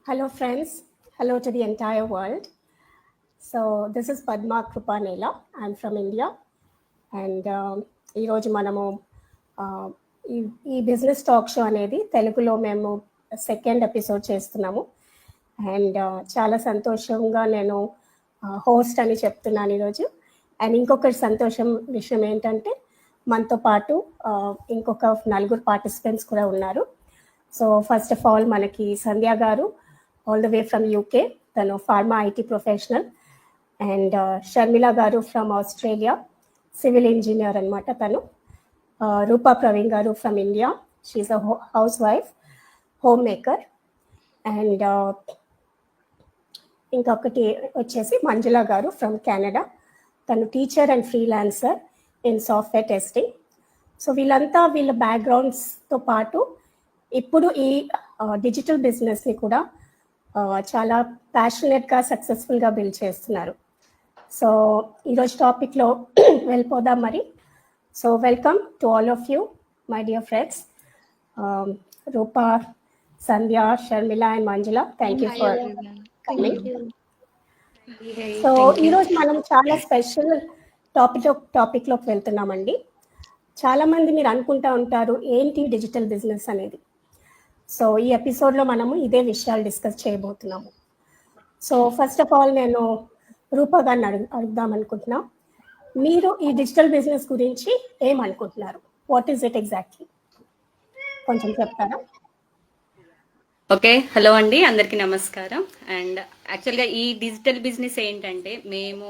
Hello, friends. Hello to the entire world. So, this is Padma Krupanela. I'm from India. And ఈరోజు మనము ఈ business talk show అనేది తెలుగులో మేము second episode చేస్తున్నాము. అండ్ చాలా సంతోషంగా నేను హోస్ట్ అని చెప్తున్నాను ఈరోజు. అండ్ ఇంకొక సంతోషం విషయం ఏంటంటే మనతో పాటు ఇంకొక 4 పార్టిసిపెంట్స్ కూడా ఉన్నారు. సో ఫస్ట్ ఆఫ్ ఆల్ మనకి సంధ్య గారు all the way from UK, tanu pharma IT professional, and Sharmila garu from Australia, civil engineer anamata tanu. Rupa Praveen garu from India, she's a housewife, homemaker, and inkokati vachesi Manjula garu from Canada, tanu teacher and freelancer in software testing. So వీళ్ళంతా వీళ్ళ backgrounds తో పాటు ఇప్పుడు ఈ digital business ని కూడా చాలా ప్యాషనెట్గా సక్సెస్ఫుల్గా బిల్డ్ చేస్తున్నారు. సో ఈరోజు టాపిక్లో వెళ్ళిపోదాం మరి. So welcome to all of you my dear friends, Rupa, Sandhya, Sharmila and Manjula. Thank you for coming. So ఈరోజు మనం చాలా స్పెషల్ టాపిక్లోకి వెళ్తున్నామండి. చాలామంది మీరు అనుకుంటా ఉంటారు ఏంటి డిజిటల్ బిజినెస్ అనేది. సో ఈ ఎపిసోడ్లో మనము ఇదే విషయాలు డిస్కస్ చేయబోతున్నాము. సో ఫస్ట్ ఆఫ్ ఆల్ నేను రూపా గారిని అడుగుదాం అనుకుంటున్నా, మీరు ఈ డిజిటల్ బిజినెస్ గురించి ఏమనుకుంటున్నారు? వాట్ ఈస్ ఇట్ ఎగ్జాక్ట్లీ, కొంచెం చెప్తారా? ఓకే, హలో అండి, అందరికీ నమస్కారం. అండ్ యాక్చువల్గా ఈ డిజిటల్ బిజినెస్ ఏంటంటే మేము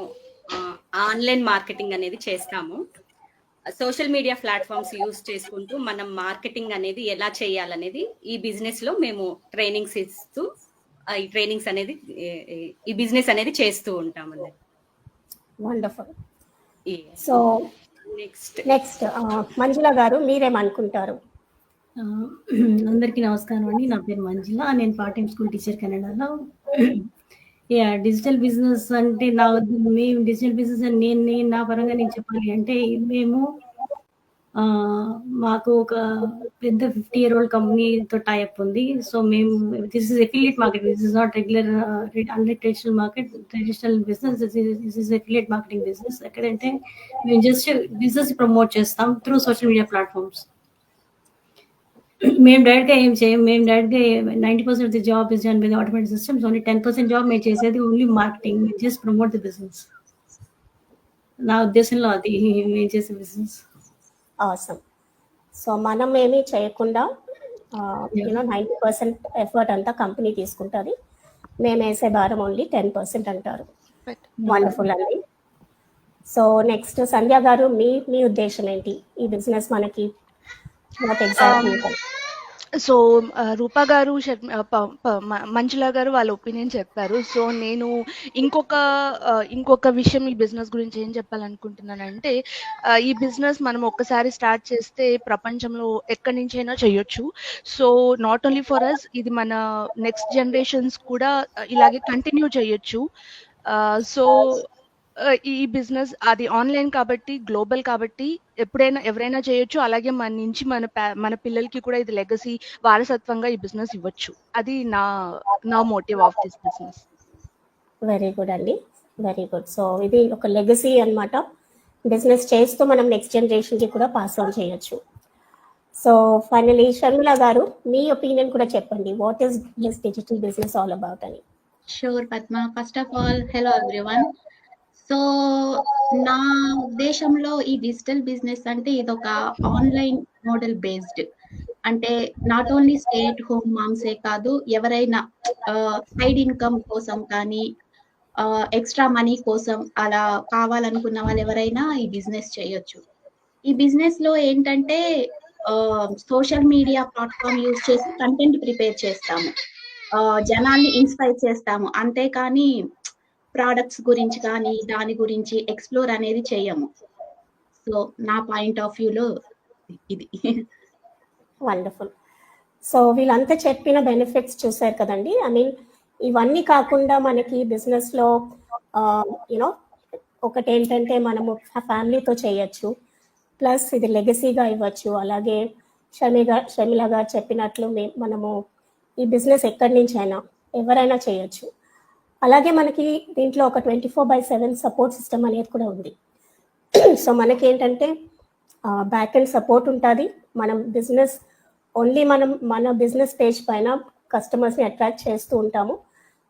ఆన్లైన్ మార్కెటింగ్ అనేది చేస్తాము. సోషల్ మీడియా ప్లాట్ఫామ్స్ యూస్ చేసుకుంటూ మనం మార్కెటింగ్ అనేది ఎలా చేయాలనేది ఈ బిజినెస్ లో మేము ట్రైనింగ్స్ ఇస్తూ ఈ ట్రైనింగ్స్ అనేది ఈ బిజినెస్ అనేది చేస్తూ ఉంటామండి. Wonderful. So next Manjula garu మీరేమనుకుంటారు? అందరికీ నమస్కారం అండి, నా పేరు మంజుల, నేను పార్ట్ టైం స్కూల్ టీచర్ కెనడాలో. డిజిటల్ బిజినెస్ అంటే మేము డిజిటల్ బిజినెస్ అని నేను నా పరంగా నేను చెప్పాలి అంటే, మేము మాకు ఒక పెద్ద 50-year-old కంపెనీతో టైఅప్ ఉంది. సో మేము this is affiliate market, this is not regular traditional market. Traditional business this is affiliate marketing business. ఎక్కడంటే మేము జస్ట్ బిజినెస్ ప్రమోట్ చేస్తాం త్రూ సోషల్ మీడియా ప్లాట్ఫామ్స్. మేము డైరెక్ట్గా ఏం చేయం. మేము డైరెక్ట్గా 90% of the job is done by the automatic systems. Only 10% job మేము చేసేది only marketing, just promote the business. నా ఉద్దేశంలో అది మేము చేసే బిజినెస్. ఆసమ్. సో మనం ఏమీ చేయకుండా 90% ఎఫర్ట్ అంతా కంపెనీ తీసుకుంటుంది, మేము వేసే భారం ఓన్లీ 10% అంటారు. వండర్ఫుల్ అండి. సో నెక్స్ట్ సంధ్య గారు, మీ ఉద్దేశం ఏంటి? ఈ బిజినెస్ మనకి సో రూపా గారు, మంజుల గారు వాళ్ళ ఒపీనియన్ చెప్పారు. సో నేను ఇంకొక విషయం ఈ బిజినెస్ గురించి ఏం చెప్పాలనుకుంటున్నానంటే, ఈ బిజినెస్ మనం ఒక్కసారి స్టార్ట్ చేస్తే ప్రపంచంలో ఎక్కడి నుంచైనా చేయొచ్చు. So not only for us, ఇది మన నెక్స్ట్ జనరేషన్స్ కూడా ఇలాగే కంటిన్యూ చేయొచ్చు. సో ఈ బిజినెస్ అది ఆన్లైన్ కాబట్టి, గ్లోబల్ కాబట్టి ఎప్పుడైనా ఎవరైనా చేయొచ్చు. అలాగే మన నుంచి మన పిల్లలకి కూడా ఇది లెగసీ వారసత్వంగా ఈ బిజినెస్ ఇవ్వచ్చు. అది నా motive of this business. Very good అండి, వెరీ గుడ్. సో ఇది ఒక లెగసీ అన్నమాట. బిజినెస్ చేస్తూ మనం నెక్స్ట్ జనరేషన్కి కూడా పాస్ ఆన్ చేయొచ్చు. సో ఫైనలీ షర్మిల గారు, మీ ఒపీనియన్ కూడా చెప్పండి. What is this digital business all about అని? Sure Padma. First of all hello everyone. So నా ఉద్దేశంలో ఈ డిజిటల్ బిజినెస్ అంటే ఇదొక ఆన్లైన్ మోడల్ బేస్డ్. అంటే not only stay at home మామ్సే కాదు, ఎవరైనా సైడ్ ఇన్కమ్ కోసం కానీ ఎక్స్ట్రా మనీ కోసం అలా కావాలనుకున్న వాళ్ళు ఎవరైనా ఈ బిజినెస్ చేయొచ్చు. ఈ బిజినెస్ లో ఏంటంటే సోషల్ మీడియా ప్లాట్ఫామ్ యూజ్ చేసి కంటెంట్ ప్రిపేర్ చేస్తాము, జనాల్ని ఇన్స్పైర్ చేస్తాము. అంతేకాని ప్రోడక్ట్స్ గురించి కానీ దాని గురించి ఎక్స్ప్లోర్ అనేది చేయము. సో నా పాయింట్ ఆఫ్ వ్యూలో ఇది. వండర్ఫుల్. సో వీళ్ళంతా చెప్పిన బెనిఫిట్స్ చూసారు కదండి. ఐ మీన్ ఇవన్నీ కాకుండా మనకి బిజినెస్లో ఒకటి ఏంటంటే మనము ఫ్యామిలీతో చేయొచ్చు, ప్లస్ ఇది లెగసీగా ఇవ్వచ్చు. అలాగే షర్మిల గారు చెప్పినట్లు మనము ఈ బిజినెస్ ఎక్కడి నుంచి అయినా ఎవరైనా చేయొచ్చు. అలాగే మనకి దీంట్లో ఒక 24/7 సపోర్ట్ సిస్టమ్ అనేది కూడా ఉంది. సో మనకేంటంటే బ్యాక్ అండ్ సపోర్ట్ ఉంటుంది. మనం బిజినెస్ ఓన్లీ మన బిజినెస్ పేజ్ పైన కస్టమర్స్ని అట్రాక్ట్ చేస్తూ ఉంటాము.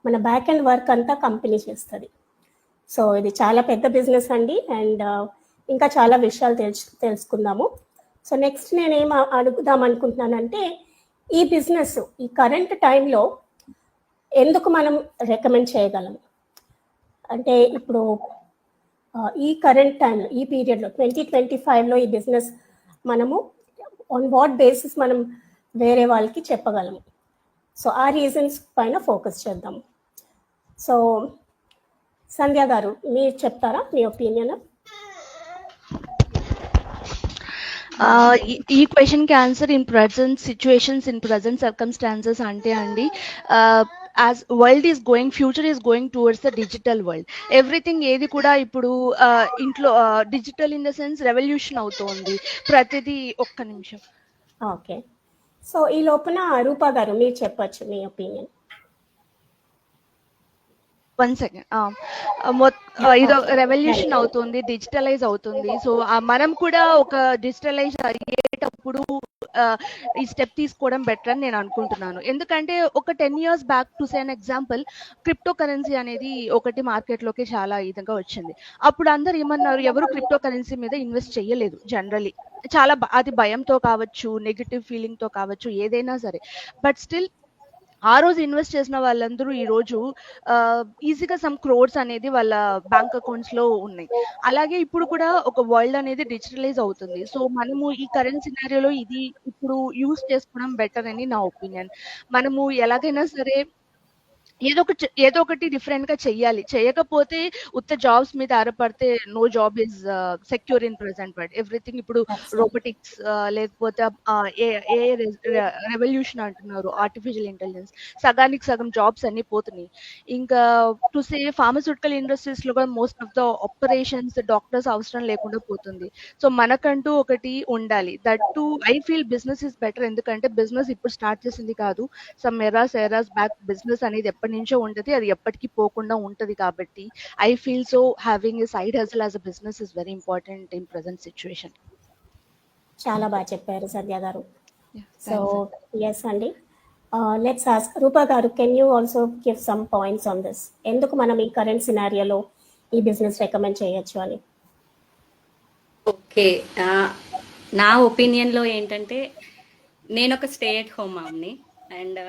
మన బ్యాక్ అండ్ వర్క్ అంతా కంపెనీ చేస్తుంది. సో ఇది చాలా పెద్ద బిజినెస్ అండి. అండ్ ఇంకా చాలా విషయాలు తెలుసుకుందాము. సో నెక్స్ట్ నేనేం అడుగుదాం అనుకుంటున్నానంటే, ఈ బిజినెస్ ఈ కరెంట్ టైంలో ఎందుకు మనం రికమెండ్ చేయగలం? అంటే ఇప్పుడు ఈ కరెంట్ టైంలో, ఈ పీరియడ్లో 2025లో ఈ బిజినెస్ మనము ఆన్ వాట్ బేసిస్ మనం వేరే వాళ్ళకి చెప్పగలము. సో ఆ రీజన్స్ పైన ఫోకస్ చేద్దాము. సో సంధ్య గారు మీరు చెప్తారా మీ ఒపీనియన్? ఈ క్వశ్చన్కి answer in present situations, in present circumstances అంటే అండి, as world is going, future is going towards the digital world. Everything ఏది కూడా ఇప్పుడు ఇంట్లో digital in the sense revolution అవుతోంది ప్రతిదీ. ఒక్క నిమిషం. ఓకే. సో ఈ లోపల రూపా గారు మీరు చెప్పొచ్చు మీ ఒపీనియన్. 1 సెకండ్. ఇదో రెవల్యూషన్ అవుతుంది, డిజిటలైజ్ అవుతుంది. సో మనం కూడా ఒక డిజిటలైజ్ అయ్యేటప్పుడు ఈ స్టెప్ తీసుకోవడం బెటర్ అని నేను అనుకుంటున్నాను. ఎందుకంటే ఒక 10 years back to say an example, crypto currency అనేది ఒకటి మార్కెట్లోకి చాలా విధంగా వచ్చింది. అప్పుడు అందరు ఏమన్నారు, ఎవరు క్రిప్టో కరెన్సీ మీద ఇన్వెస్ట్ చేయలేదు జనరలీ. చాలా అది భయంతో కావచ్చు, నెగిటివ్ ఫీలింగ్తో కావచ్చు, ఏదైనా సరే. బట్ స్టిల్ ఆ రోజు ఇన్వెస్ట్ చేసిన వాళ్ళందరూ ఈ రోజు ఈజీగా సమ్ క్రోర్స్ అనేది వాళ్ళ బ్యాంక్ అకౌంట్స్ లో ఉన్నాయి. అలాగే ఇప్పుడు కూడా ఒక వరల్డ్ అనేది డిజిటలైజ్ అవుతుంది. సో మనము ఈ కరెంట్ సినారియోలో ఇది ఇప్పుడు యూస్ చేసుకోవడం బెటర్ అని నా ఒపీనియన్. మనము ఎలాగైనా సరే ఏదో ఒకటి డిఫరెంట్ గా చెయ్యాలి. చేయకపోతే ఉత్త జాబ్స్ మీద ఆధారపడితే no job is secure in present world. Everything ఇప్పుడు రోబోటిక్స్, లేకపోతే రెవల్యూషన్ అంటున్నారు, ఆర్టిఫిషియల్ ఇంటెలిజెన్స్, సగానికి సగం జాబ్స్ అన్ని పోతున్నాయి. ఇంకా టు సే ఫార్మస్యూటికల్ ఇండస్ట్రీస్ లో కూడా most of the operations doctors అవసరం లేకుండా పోతుంది. సో మనకంటూ ఒకటి ఉండాలి. That to I feel business is better. ఎందుకంటే బిజినెస్ ఇప్పుడు స్టార్ట్ చేసింది కాదు, సమ్ ఎరాస్ బ్యాక్ బిజినెస్ అనేది ఎప్పటి నుంచో ఉంటది, అది ఎప్పటికీ పోకుండా ఉంటది. కాబట్టి I feel so having a side hustle as a business is very important in present situation. చాలా బాగా చెప్పారు సంధ్య గారు. సో ఎస్ అండి, let's ask Rupa garu, can you also give some points on this? ఎందుకు మనం ఈ కరెంట్ సినారియోలో ఈ బిజినెస్ రికమెండ్ చేయొచ్చు అని? ఓకే, నా ఒపీనియన్లో ఏంటంటే, నేను ఒక స్టే ఎట్ హోమ్ మామ్ని. అండ్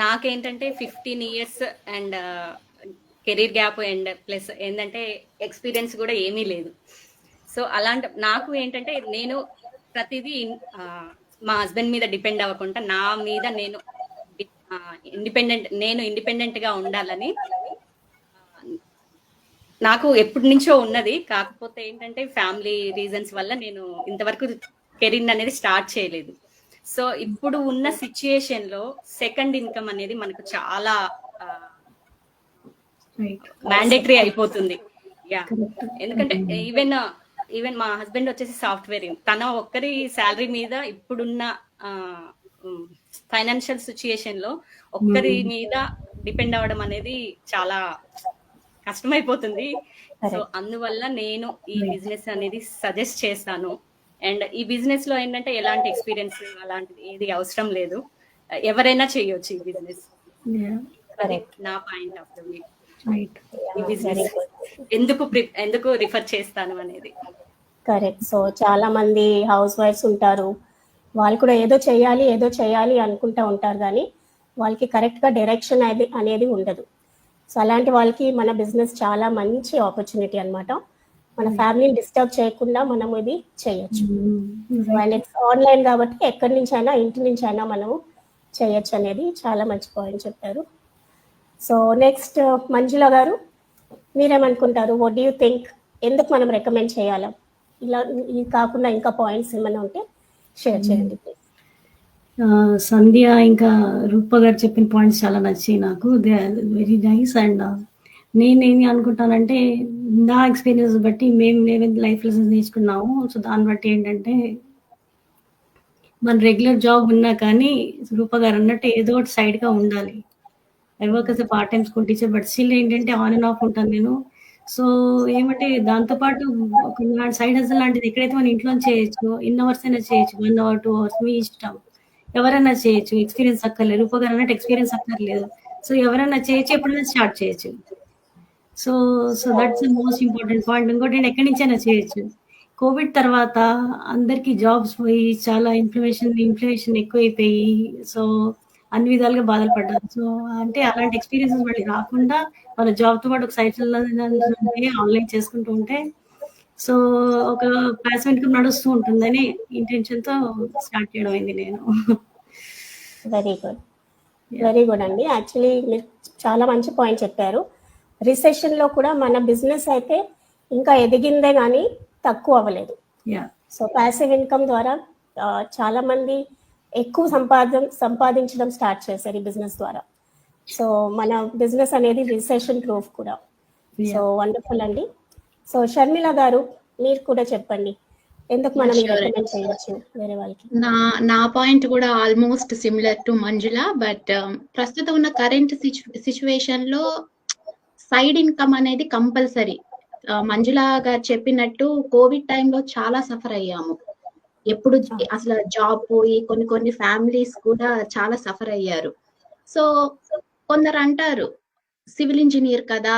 నాకేంటంటే 15 years and career gap and plus ఏంటంటే ఎక్స్పీరియన్స్ కూడా ఏమీ లేదు. సో అలాంటి నాకు ఏంటంటే, నేను ప్రతిదీ మా హస్బెండ్ మీద డిపెండ్ అవ్వకుండా నా మీద నేను ఇండిపెండెంట్గా ఉండాలని నాకు ఎప్పటి నుంచో ఉన్నది. కాకపోతే ఏంటంటే ఫ్యామిలీ రీజన్స్ వల్ల నేను ఇంతవరకు కెరీర్ అనేది స్టార్ట్ చేయలేదు. సో ఇప్పుడు ఉన్న సిచ్యుయేషన్ లో సెకండ్ ఇన్కమ్ అనేది మనకు చాలా మ్యాండేటరీ అయిపోతుంది. యా, ఎందుకంటే ఈవెన్ మా హస్బెండ్ వచ్చేసి సాఫ్ట్వేర్, తన ఒక్కరి శాలరీ మీద ఇప్పుడున్న ఫైనాన్షియల్ సిచ్యుయేషన్ లో ఒక్కరి మీద డిపెండ్ అవ్వడం అనేది చాలా కష్టమైపోతుంది. సో అందువల్ల నేను ఈ బిజినెస్ అనేది సజెస్ట్ చేస్తాను. అండ్ ఈ బిజినెస్ లో ఏంటంటే ఎలాంటి ఎక్స్పీరియన్స్ అలాంటిది ఏది అవసరం లేదు, ఎవరైనా చేయొచ్చు ఈ బిజినెస్. నా పాయింట్ ఆఫ్ వ్యూ ఈ బిజినెస్ ఎందుకు రిఫర్ చేస్తాను అనేది. కరెక్ట్. సో చాలా మంది హౌస్ వైఫ్స్ ఉంటారు, వాళ్ళు కూడా ఏదో చేయాలి అనుకుంటా ఉంటారు, కానీ వాళ్ళకి కరెక్ట్గా డైరెక్షన్ అనేది ఉండదు. సో అలాంటి వాళ్ళకి మన బిజినెస్ చాలా మంచి ఆపర్చునిటీ అనమాట. మన ఫ్యామిలీని డిస్టర్బ్ చేయకుండా మనం ఇది చేయొచ్చు. అండ్ ఇట్స్ ఆన్లైన్ కాబట్టి ఎక్కడి నుంచి అయినా, ఇంటి నుంచి అయినా మనము చేయొచ్చు అనేది చాలా మంచి పాయింట్ చెప్పారు. సో నెక్స్ట్ మంజుల గారు, మీరేమనుకుంటారు? What do you think? ఎందుకు మనం రికమెండ్ చేయాలా? ఇలా ఇది కాకుండా ఇంకా పాయింట్స్ ఏమైనా ఉంటే షేర్ చేయండి ప్లీజ్. సంధ్య ఇంకా రూప గారు చెప్పిన పాయింట్స్ చాలా నచ్చాయి నాకు. They are very nice. And నేనేమి అనుకుంటానంటే, నా ఎక్స్పీరియన్స్ బట్టి మేము లైఫ్ లెసన్స్ నేర్చుకున్నాము. సో దాన్ని బట్టి ఏంటంటే, మన రెగ్యులర్ జాబ్ ఉన్నా కానీ రూప గారు అన్నట్టు ఏదో ఒకటి సైడ్గా ఉండాలి. I work as a part time school teacher, but still ఏంటంటే ఆన్ అండ్ ఆఫ్ ఉంటాను నేను. సో ఏమంటే దాంతో పాటు ఒక సైడ్ హస్బెండ్ లాంటిది ఎక్కడైతే మన ఇంట్లో చేయొచ్చు, ఇన్ అవర్స్ అయినా చేయొచ్చు, 1 అవర్ 2 అవర్స్ మీ ఇష్టం, ఎవరైనా చేయొచ్చు, ఎక్స్పీరియన్స్ అక్కర్లేదు. రూపగారు అన్నట్టు ఎక్స్పీరియన్స్ అక్కర్లేదు. సో ఎవరైనా చేయొచ్చు, ఎప్పుడైనా స్టార్ట్ చేయొచ్చు. So that's the most important point. ఇంకోటి నేను ఎక్కడి నుంచైనా చేయొచ్చు. కోవిడ్ తర్వాత అందరికీ జాబ్స్ పోయి చాలా ఇన్ఫ్లేషన్ ఎక్కువైపోయి సో అన్ని విధాలుగా బాధలు పడ్డారు. సో అంటే అలాంటి ఎక్స్పీరియన్సెస్ మళ్ళీ రాకుండా మన జాబ్తో పాటు ఒక సైట్ ఆన్లైన్ చేసుకుంటూ ఉంటే సో ఒక ప్యాసివ్ ఇన్కమ్ నడుస్తూ ఉంటుందని ఇంటెన్షన్తో స్టార్ట్ చేయడం అయింది నేను. వెరీ గుడ్, వెరీ గుడ్ అండి. యాక్చువల్లీ మీరు చాలా మంచి పాయింట్ చెప్పారు. రిసెషన్లో కూడా మన బిజినెస్ అయితే ఇంకా ఎదిగిందే కానీ తక్కువ అవ్వలేదు. యా సో ప్యాసివ్ ఇన్కమ్ ద్వారా చాలా మంది ఎక్కువ సంపాదించడం స్టార్ట్ చేశారు ఈ బిజినెస్ ద్వారా. సో మన బిజినెస్ అనేది రిసెషన్ ప్రూఫ్ కూడా. సో వండర్ఫుల్ అండి. సో షర్మిల గారు మీరు కూడా చెప్పండి, ఎందుకు మనం Sure. రికమెండ్ చేయవచ్చు వేరే వాళ్ళకి? నా పాయింట్ కూడా almost similar to Manjula, but ప్రస్తుతం ఉన్న కరెంట్ సిచ్యువేషన్ లో సైడ్ ఇన్కమ్ అనేది కంపల్సరీ. మంజుల గారు చెప్పినట్టు కోవిడ్ టైంలో చాలా సఫర్ అయ్యాము. ఎప్పుడు అసలు జాబ్ పోయి కొన్ని ఫ్యామిలీస్ కూడా చాలా సఫర్ అయ్యారు. సో కొందరు అంటారు సివిల్ ఇంజనీర్ కదా,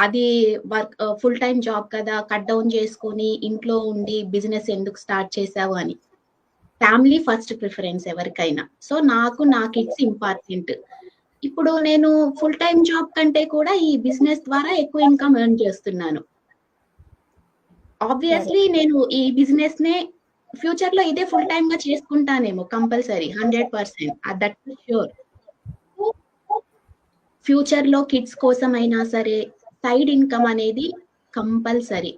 అది వర్క్ ఫుల్ టైం జాబ్ కదా, కట్ డౌన్ చేసుకొని ఇంట్లో ఉండి బిజినెస్ ఎందుకు స్టార్ట్ చేసావు అని. ఫ్యామిలీ ఫస్ట్ ప్రిఫరెన్స్ ఎవరికైనా. సో నాకు కిడ్స్ ఇంపార్టెంట్. ఇప్పుడు నేను ఫుల్ టైం జాబ్ కంటే కూడా ఈ బిజినెస్ ద్వారా ఎక్కువ ఇన్కమ్ ఎర్న్ చేస్తున్నాను. ఆబ్వియస్లీ నేను ఈ బిజినెస్ నే ఫ్యూచర్ లో ఇదే ఫుల్ టైమ్ గా చేసుకుంటానేమో కంపల్సరీ 100%, దట్ ష్యూర్. ఫ్యూచర్ లో కిడ్స్ కోసం అయినా సరే సైడ్ ఇన్కమ్ అనేది కంపల్సరీ.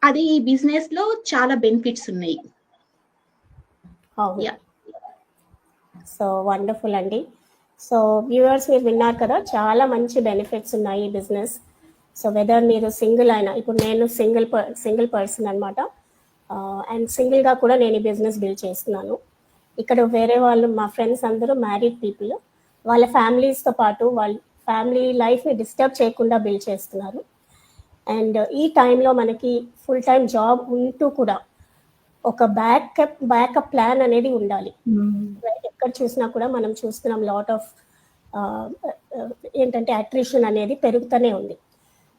అది ఈ బిజినెస్ లో చాలా బెనిఫిట్స్ ఉన్నాయి. అవును. సో వండర్ఫుల్ అండి. సో వ్యూవర్స్ మీరు విన్నారు కదా, చాలా మంచి బెనిఫిట్స్ ఉన్నాయి ఈ బిజినెస్. సో వెదర్ మీరు సింగిల్ అయినా, ఇప్పుడు నేను సింగిల్ పర్సన్ అనమాట, అండ్ సింగిల్గా కూడా నేను ఈ బిజినెస్ బిల్డ్ చేస్తున్నాను. ఇక్కడ వేరే వాళ్ళు మా ఫ్రెండ్స్ అందరూ మ్యారీడ్ పీపుల్, వాళ్ళ ఫ్యామిలీస్తో పాటు వాళ్ళ ఫ్యామిలీ లైఫ్ని డిస్టర్బ్ చేయకుండా బిల్డ్ చేస్తున్నారు. అండ్ ఈ టైంలో మనకి ఫుల్ టైం జాబ్ ఉంటూ కూడా ఒక బ్యాకప్ ప్లాన్ అనేది ఉండాలి. ఎక్కడ చూసినా కూడా మనం చూస్తున్నాం లాట్ ఆఫ్ ఏంటంటే అట్రిషన్ అనేది పెరుగుతూనే ఉంది.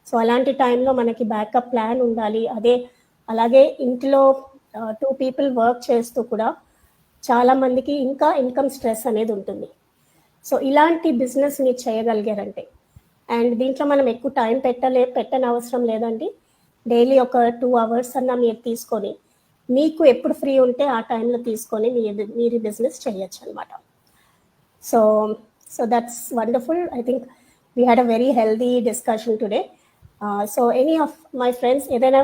సో అలాంటి టైంలో మనకి బ్యాకప్ ప్లాన్ ఉండాలి. అలాగే ఇంట్లో 2 people వర్క్ చేస్తూ కూడా చాలా మందికి ఇంకా ఇన్కమ్ స్ట్రెస్ అనేది ఉంటుంది. సో ఇలాంటి బిజినెస్ మీరు చేయగలిగారంటే, అండ్ దీంట్లో మనం ఎక్కువ టైం పెట్టని అవసరం లేదండి. డైలీ ఒక 2 hours అన్నా మీరు తీసుకొని మీకు ఎప్పుడు ఫ్రీ ఉంటే ఆ టైంలో తీసుకొని మీరు బిజినెస్ చేయొచ్చు అనమాట. So that's wonderful. I think we had a very healthy discussion today. So any of my friends ఏదైనా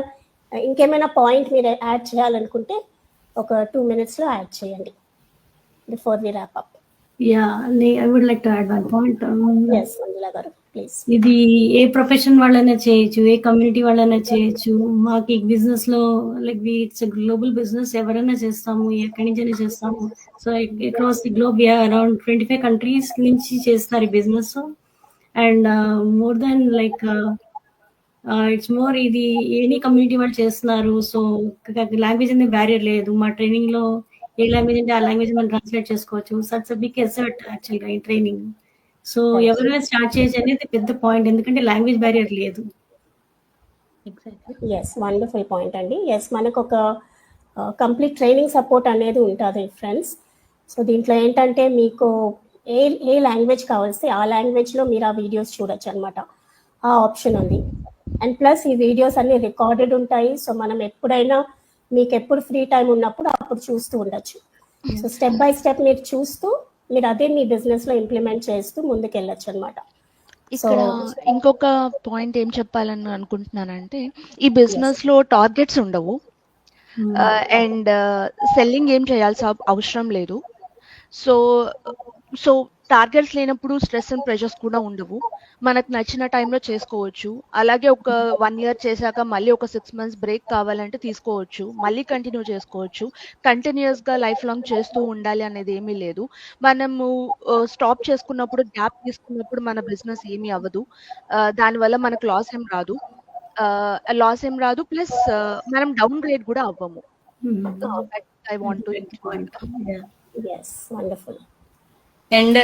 ఇంకేమైనా పాయింట్ మీరు యాడ్ చేయాలనుకుంటే ఒక 2 minutesలో యాడ్ చేయండి before we wrap up. I would like to add one point. Yes, Manjula garu please. ఇది ఏ profession వాళ్ళైనా చేయొచ్చు, ఏ కమ్యూనిటీ వాళ్ళైనా చేయొచ్చు. మాకు ఈ బిజినెస్ లో లైక్ ఇట్స్ గ్లోబల్ బిజినెస్, ఎవరైనా చేస్తాము, ఎక్కడి నుంచైనా చేస్తాము. So across the globe around 25 countries నుంచి చేస్తారు ఈ business. And more than like it's more ఇది ఎనీ కమ్యూనిటీ వాళ్ళు చేస్తున్నారు. సో లాంగ్వేజ్ అనేది బ్యారియర్ లేదు. మా ట్రైనింగ్ లో ఏ లాంగ్వేజ్ అంటే ఆ లాంగ్వేజ్ మనం ట్రాన్స్లేట్ చేసుకోవచ్చు. సట్స్ బిగ్ ఎసర్ట్ యాక్చువల్గా ఈ ట్రైనింగ్. సో ఎవరైనా స్టార్ట్ చేయొచ్చు అనేది పెద్ద పాయింట్, ఎందుకంటే లాంగ్వేజ్ బ్యారియర్ లేదు. ఎస్, వండర్ఫుల్ పాయింట్ అండి. ఎస్, మనకు ఒక కంప్లీట్ ట్రైనింగ్ సపోర్ట్ అనేది ఉంటుంది ఫ్రెండ్స్. సో దీంట్లో ఏంటంటే మీకు ఏ లాంగ్వేజ్ కావాల్సి ఆ లాంగ్వేజ్లో మీరు ఆ వీడియోస్ చూడొచ్చు అనమాట. ఆ ఆప్షన్ ఉంది. అండ్ ప్లస్ ఈ వీడియోస్ అన్ని రికార్డెడ్ ఉంటాయి. సో మనం ఎప్పుడైనా మీకు ఎప్పుడు ఫ్రీ టైం ఉన్నప్పుడు అప్పుడు చూస్తూ ఉండొచ్చు. సో స్టెప్ బై స్టెప్ మీరు చూస్తూ మీరు అదే మీ బిజినెస్లో ఇంప్లిమెంట్ చేస్తూ ముందుకు వెళ్ళొచ్చు అనమాట. ఇక్కడ ఇంకొక పాయింట్ ఏం చెప్పాలని అనుకుంటున్నానంటే, ఈ బిజినెస్ లో టార్గెట్స్ ఉండవు అండ్ సెల్లింగ్ ఏం చేయాల్సిన అవసరం లేదు. సో టార్గెట్స్ లేనప్పుడు స్ట్రెస్ అండ్ ప్రెషర్స్ కూడా ఉండవు. మనకు నచ్చిన టైంలో చేసుకోవచ్చు. అలాగే ఒక 1 ఇయర్ చేశాక మళ్ళీ ఒక 6 మంత్స్ బ్రేక్ కావాలంటే తీసుకోవచ్చు. మళ్ళీ కంటిన్యూ చేసుకోవచ్చు. కంటిన్యూయస్‌గా లైఫ్ లాంగ్ చేస్తూ ఉండాలి అనేది ఏమీ లేదు. మనము స్టాప్ చేసుకున్నప్పుడు, గ్యాప్ తీసుకున్నప్పుడు మన బిజినెస్ ఏమీ అవ్వదు. దానివల్ల మనకు లాస్ ఏం రాదు. ప్లస్ మనం డౌన్ గ్రేడ్ కూడా అవ్వము. That I want to include. yes, wonderful. And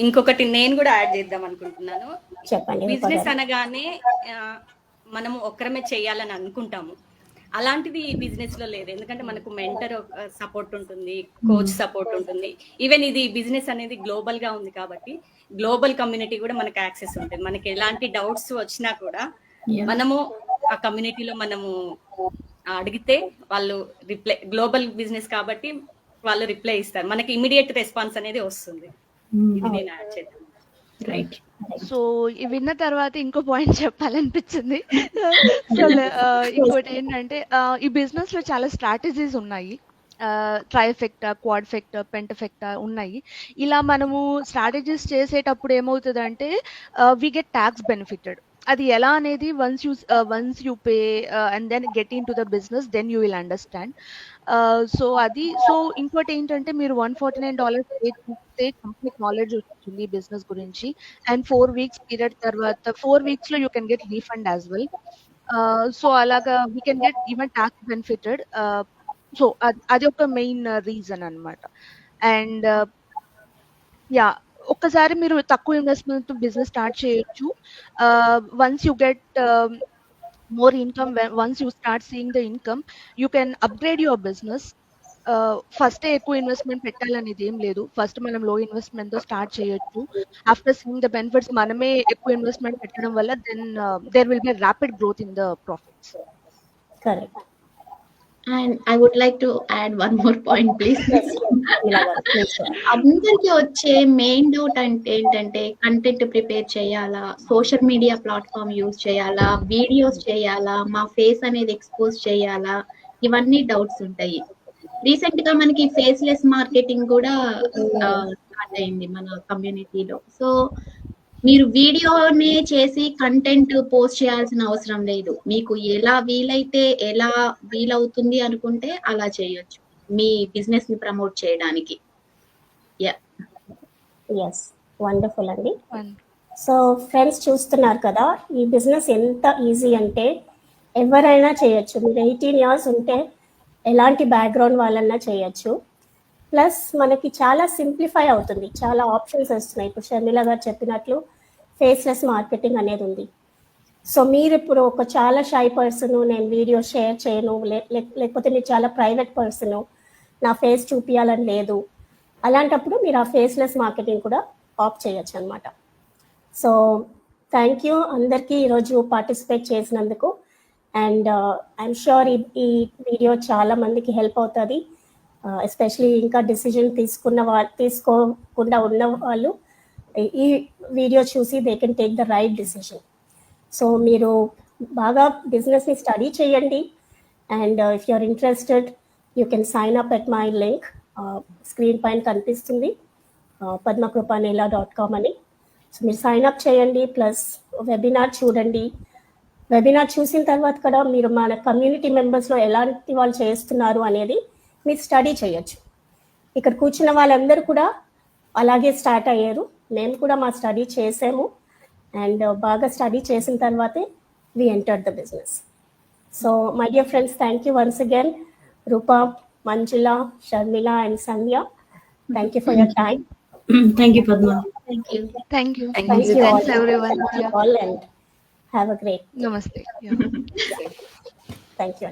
ఇంకొకటి నేను కూడా యాడ్ చేద్దాం అనుకుంటున్నాను. చెప్పండి రూపా బిజినెస్ గారు. అనగానే మనము ఒక్కరమే చేయాలని అనుకుంటాము. అలాంటిది ఈ బిజినెస్ లో లేదు. ఎందుకంటే మనకు మెంటర్ సపోర్ట్ ఉంటుంది, కోచ్ సపోర్ట్ ఉంటుంది. ఈవెన్ ఇది బిజినెస్ అనేది గ్లోబల్ గా ఉంది కాబట్టి గ్లోబల్ కమ్యూనిటీ కూడా మనకు యాక్సెస్ ఉంటుంది. మనకి ఎలాంటి డౌట్స్ వచ్చినా కూడా మనము ఆ కమ్యూనిటీలో మనము అడిగితే వాళ్ళు రిప్లై, గ్లోబల్ బిజినెస్ కాబట్టి వాళ్ళు రిప్లై ఇస్తారు. మనకి ఇమీడియట్ రెస్పాన్స్ అనేది వస్తుంది. ఇది నేను యాడ్ చేద్దాం. రైట్. సో విన్న తర్వాత ఇంకో పాయింట్ చెప్పాలనిపించింది. సో ఇంకోటి ఏంటంటే ఈ బిజినెస్ లో చాలా స్ట్రాటజీస్ ఉన్నాయి. ట్రైఫెక్టా, క్వాడ్ఫెక్టా, పెంటఫెక్టా ఉన్నాయి. ఇలా మనము స్ట్రాటజీస్ చేసేటప్పుడు ఏమవుతుందంటే వి గెట్ ట్యాక్స్ బెనిఫిటెడ్. అది ఎలా అనేది once you pay and then get into the business, then you will understand. So ఇంకోటి ఏంటంటే మీరు $149 పే చేస్తే కంప్లీట్ నాలెడ్జ్ వస్తుంది బిజినెస్ గురించి. అండ్ 4 వీక్స్ పీరియడ్ తర్వాత 4 వీక్స్ లో you can get refund as well. So అలాగా we can get even tax benefited. So అది ఒక మెయిన్ రీజన్ అన్నమాట. అండ్ యా, ఒక్కసారి మీరు తక్కువ ఇన్వెస్ట్మెంట్ బిజినెస్ స్టార్ట్ చేయొచ్చు. Once you get more income, once you start seeing the income, you can upgrade your business. First ఎక్కువ investment పెట్టాలనేది ఏం లేదు. ఫస్ట్ మనం లో ఇన్వెస్ట్మెంట్ తో స్టార్ట్ చేయొచ్చు. ఆఫ్టర్ సీయింగ్ ద బెనిఫిట్స్ మనమే ఎక్కువ ఇన్వెస్ట్మెంట్ పెట్టడం వల్ల then there will be rapid growth in the profits. Correct. And I would like to add one more point please. అందరికి వచ్చే మెయిన్ డౌట్ అంటే ఏంటంటే కంటెంట్ ప్రిపేర్ చేయాలా, సోషల్ మీడియా ప్లాట్ఫామ్ యూజ్ చేయాలా, వీడియోస్ చేయాలా, మా ఫేస్ అనేది ఎక్స్పోజ్ చేయాలా, ఇవన్నీ డౌట్స్ ఉంటాయి. రీసెంట్ గా మనకి ఫేస్లెస్ మార్కెటింగ్ కూడా స్టార్ట్ అయింది మన కమ్యూనిటీలో. సో మీరు వీడియోనే చేసి కంటెంట్ పోస్ట్ చేయాల్సిన అవసరం లేదు. మీకు ఎలా వీలవుతుంది అనుకుంటే అలా చేయొచ్చు మీ బిజినెస్ ని ప్రమోట్ చేయడానికి. ఎస్, వండర్ఫుల్ అండి. సో ఫ్రెండ్స్ చూస్తున్నారు కదా, ఈ బిజినెస్ ఎంత ఈజీ అంటే ఎవరైనా చేయొచ్చు. మీరు 18 years ఉంటే ఎలాంటి బ్యాక్గ్రౌండ్ వాళ్ళన్నా చేయొచ్చు. ప్లస్ మనకి చాలా సింప్లిఫై అవుతుంది, చాలా ఆప్షన్స్ వస్తున్నాయి. ఇప్పుడు షర్మిల గారు చెప్పినట్లు ఫేస్లెస్ మార్కెటింగ్ అనేది ఉంది. సో మీరు ఇప్పుడు ఒక చాలా షై పర్సన్, నేను వీడియో షేర్ చేయను, లేకపోతే మీరు చాలా ప్రైవేట్ పర్సన్, నా ఫేస్ చూపించాలని లేదు, అలాంటప్పుడు మీరు ఆ ఫేస్లెస్ మార్కెటింగ్ కూడా ఆప్ చేయొచ్చు అనమాట. సో థ్యాంక్ యూ అందరికీ ఈరోజు పార్టిసిపేట్ చేసినందుకు. అండ్ ఐఎమ్ షూర్ ఈ వీడియో చాలా మందికి హెల్ప్ అవుతుంది. ఎస్పెషలీ ఇంకా డిసిజన్ తీసుకోకుండా ఉన్న వాళ్ళు ఈ వీడియో చూసి they can take the right decision. So మీరు బాగా బిజినెస్ని స్టడీ చేయండి. And if you are interested you can sign up at my link, screen పైన కనిపిస్తుంది, padmakrupanela.com అని. సో మీరు సైన్ అప్ చేయండి. ప్లస్ వెబినార్ చూడండి. వెబినార్ చూసిన తర్వాత కూడా మీరు మన కమ్యూనిటీ మెంబర్స్లో ఎలాంటి వాళ్ళు చేస్తున్నారు అనేది మీరు స్టడీ చేయొచ్చు. ఇక్కడ కూర్చున్న వాళ్ళందరూ కూడా అలాగే స్టార్ట్ అయ్యారు. మేము కూడా మా స్టడీ చేసాము. అండ్ బాగా స్టడీ చేసిన తర్వాతే we entered the business. So my dear friends, thank you once again, Rupa, Manjula, Sharmila and Sandhya. Thank you for your time. Thank you Padma. Thank you Thanks everyone. all and have a great Namaste. thank you.